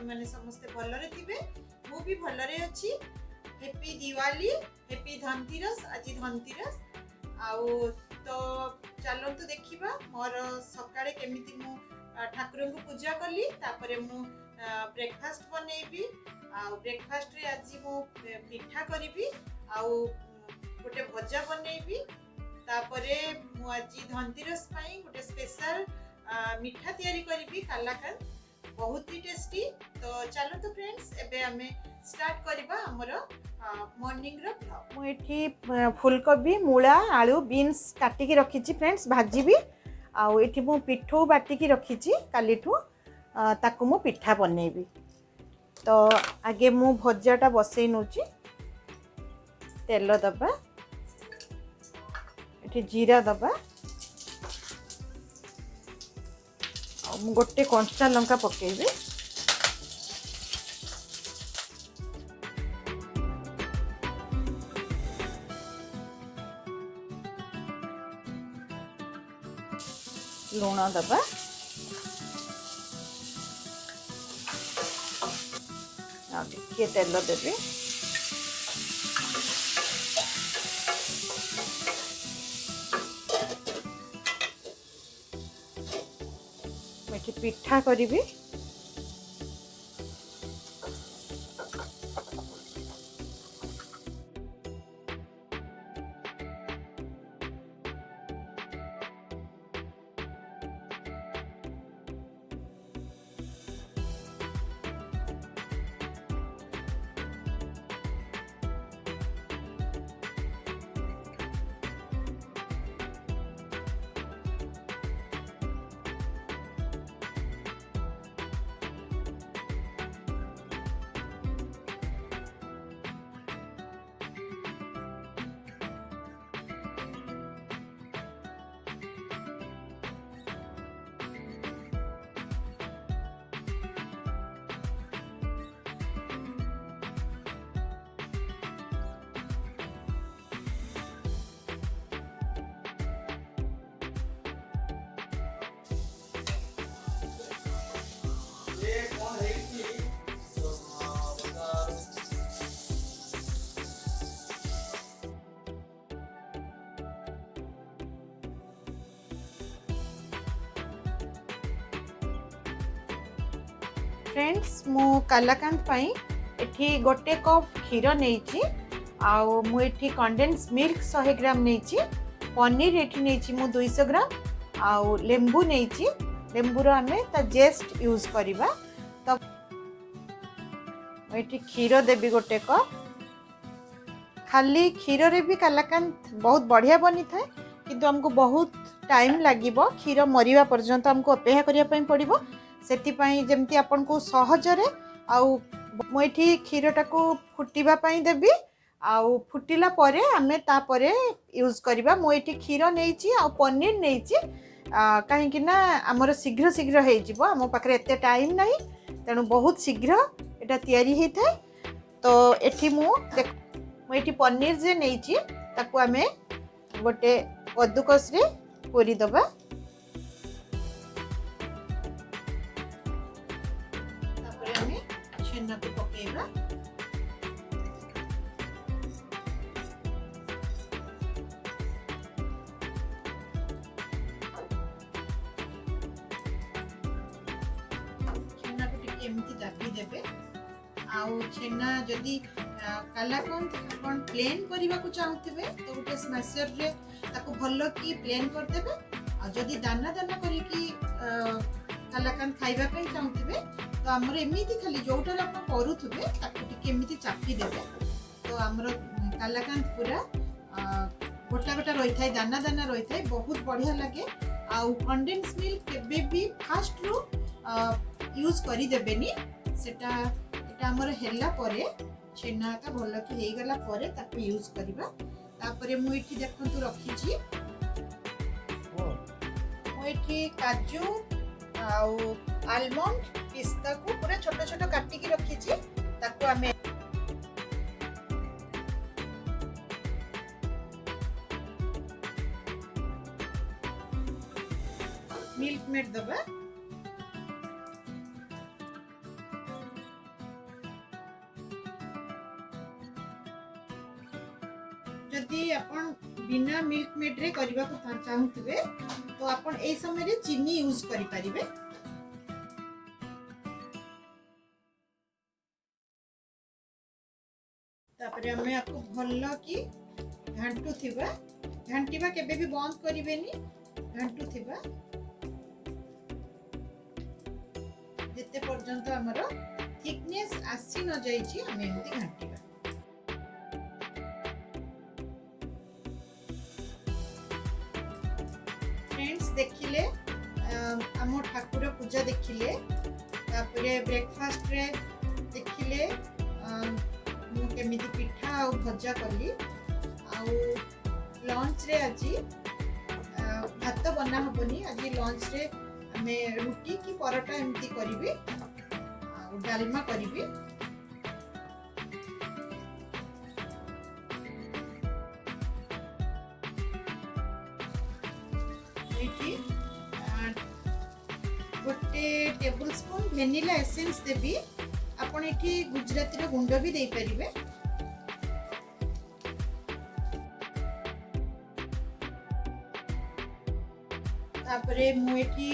माने समस्ते भलरे थिबे मु भी भलरे अछि। Happy Diwali, happy Dhanteras. आज धनतेरस आउ तो चलंतु देखिबा मोर सकाळे केमिति मु ठाकुर को पूजा कली तापरे मु ब्रेकफास्ट बनेबी। आउ ब्रेकफास्ट रे आज मु पिठा करिबी आउ गोटे भजा बनेबी। तापरे मु आज धनतेरस पई गोटे स्पेशल मिठा तैयारी करिबी कालाकांद, बहुत ही टेस्टी। तो चलो तो फ्रेंड्स एबे हमें स्टार्ट करबा हमर मॉर्निंग रो ब्लॉग। मु एठी फुलकोबी, मूला, आलू, बीन्स काटी के रखी छी फ्रेंड्स भाजीबी। आउ एठी मु पिठो बाटी के रखी छी कालीठू ताकू मु पिठा बनेबी। तो आगे मु भजाटा बसई नउची, तेल दबा, एठी जीरा दबा, गोटे कंचा लंका पकेबी। लूण दबा, देखिए तेल देवी, पिठा करी। फ्रेंड्स मु कालाकांद पाई एठी गोटे कप क्षीर नेइची, आउ मु एठी कंडेंस मिल्क 100 ग्राम नेइची, पनीर एठी नेइची मु 200 ग्राम, आउ लेंबू नेइची, लेंबूर आमे ता जेस्ट यूज करिबा। तो एठी क्षीर देबी गोटे कप। खाली क्षीर रे भी कालाकांद बहुत बढ़िया बनी थाए, किंतु हमको बहुत टाइम लागिबो, क्षीर मरिवा पर्यंत हमको अपेक्षा करिया पई पड़िबो। सेति पई जेमति आपन को सहज रे आउ मु एठी क्षीरटा को फुटीबा पई देबी, आउ फुटिला परे हमें ता परे यूज करिबा। मु एठी क्षीर नेइची आउ पनीर नेइची, काहे कि ना हमर शीघ्र शीघ्र हे जिवो, हम पाखरे एते टाइम नाही, तेनु बहुत शीघ्र एटा तयारी हे थाए। तो एठी मु एठी पनीर जे नेइची ताकू हमें गोटे कद्दूकस रे कोरी दबा। छेना को पकेबा, छेना को टिके एमती दाबी देबे। आउ छेना जदी कालाकांद आपण प्लेन करिबा को चाहथिबे तो गोटे स्मैशर रे ताको भलो की प्लेन कर देबे। आ जदी दाना दाना करी की कालाकांद खाइबा पई चाहथिबे तो हमर एमिति खाली जोटर आप करूथबे ताको टिके एमिति चापी देबे। तो हमर कालाकांद पूरा गोटा गोटा रही थाए, दाना दाना रही थाए, बहुत बढ़िया लगे। आउ कंडेंस मिल्क केबे भी फास्ट रू यूज करी देबेनी, सेटा एटा हमर हेला परे छेना का भलो की हे गला परे ताको यूज करिबा। तापरे मु एठी देखंतु रखी छी, मु एठी काजू आउ आलमंड पिस्ता को पूरा छोटा छोटा काटी की रखी छी, ताको हमें मिल्क मेड दबा। जदि आपण बिना मिल्क मेड रे करबा को चाहूथिबे तो आपण ए समय रे चीनी यूज करि परिबे। तापरे हमें आपको भल्ला की घांटू थिबा, घांटीबा केबे भी बंद करिवेनी, घांटू थिबा जेते पर्यंत हमर थिकनेस आसी न जाई छी हम एमती घांटीबा। फ्रेंड्स देखिले हम ठाकुर पूजा देखिले, तापरे ब्रेकफास्ट रे देखिले मु केमिति पिठा आ भजा कली, आ लंच रे आज भात बना हबनी, आज लंच रे हमें रुटी की परोटा एमती करिवि आ डालमा करिवि। एठी गोटे टेबल स्पून वेनिला एसेंस देबी, आपण एठी गुजराती रे गुंड भी दे परिबे। तापरे मु एठी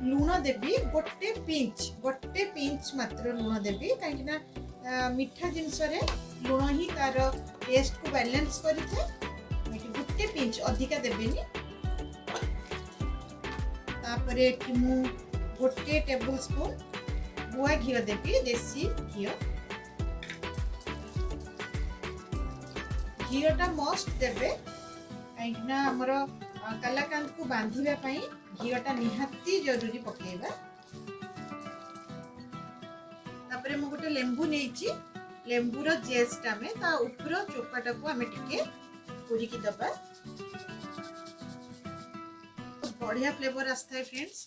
लूण देबी गोटे पिंच मात्र लूण देबी, काहे ना मीठा जिंस रे लूण ही तार टेस्ट को बैलेंस करिथे। एठी गोटे पिंच अधिका देबेनी। तापरे एठी मु गोटे टेबल स्पून गुआ घी देबी, देसी घी। घीटा मस्ट देबे, काहे ना हमर कलाकांत को बांधिबा पई घीटा निहाती जरूरी पकेबा। तापरे मु गोटे लेंबू नेइची, लेंबूर जेस्टा में ता ऊपर चोपाटा को हमें टिके पूरी की दबा, तो बढ़िया फ्लेवर आस्था है फ्रेंड्स।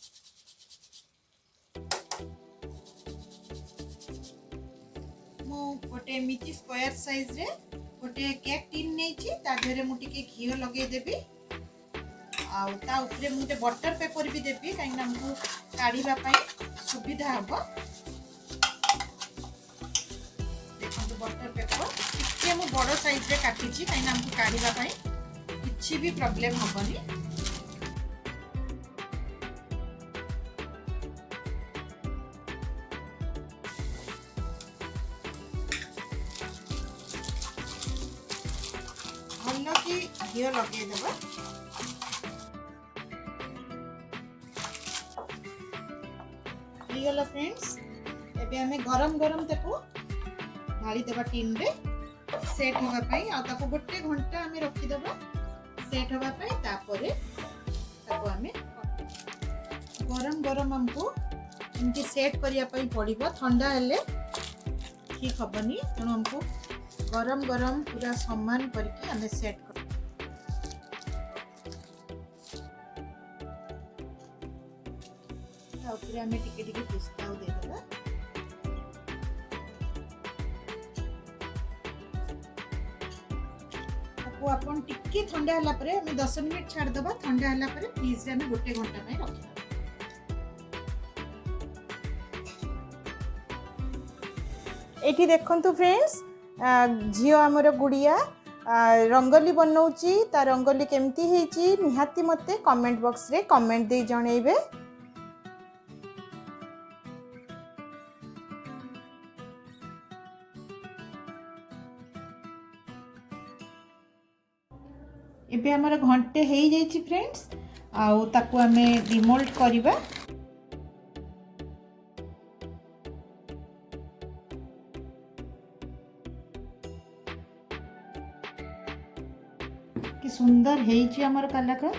मु गोटे एमिति स्क्वायर साइज रे गोटे केक टिन नेइची, ता धरे मु टिके घी लगे देबी, आ ता ऊपर मु गोटे बटर पेपर भी देबी, काहे ना हमको काढीबा पई सुविधा हबो। देखो बटर पेपर टिके मु बड़ साइज रे काटी छी, काहे ना हमको काढीबा पई किछि भी प्रॉब्लम हबनी। भल्ला की घी लगे देबा। गला फ्रेंड्स, एबे हमें गरम गरम ताको ढाली देबा टीन रे सेट होगा पई, आ ताको गोटे घंटा हमें रखी देबा सेट होगा पई। तापरे ताको हमें गरम गरम हमको इनकी सेट करिया पई पड़िबो, ठंडा हेले ठीक हबनी, तेणु हमको गरम गरम पूरा समान करके हमें सेट कर। ऊपर हमें टिके टिके पिस्ता दे देबा। आपको अपन टिके ठंडा हला परे हमें 10 मिनिट छाड़ देबा, ठंडा हला परे फ्रीज रे हमें गोटे घंटा में रखी देबा। एठी देखंतु फ्रेंड्स, झियो हमर गुड़िया रंगोली बनौची, ता रंगोली केमती हेची निहाती मते कमेंट बॉक्स रे कमेंट दे जणैबे। एबे हमर घंटे हेई जाइछि फ्रेंड्स, आउ ताकू हमें डिमोल्ड करिबा। कि सुंदर हेइछि हमर कलाकार,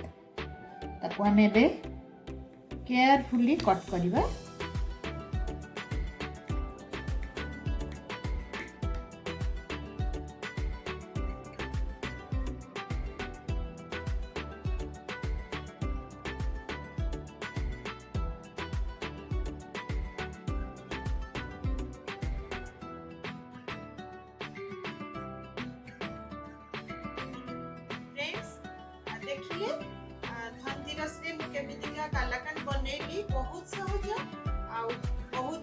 ताकू हमें एबे केयरफुली कट करिबा। देखिए धनतेरस रे मु केमितिका कालाकान बनेली, बहुत सहज आ बहुत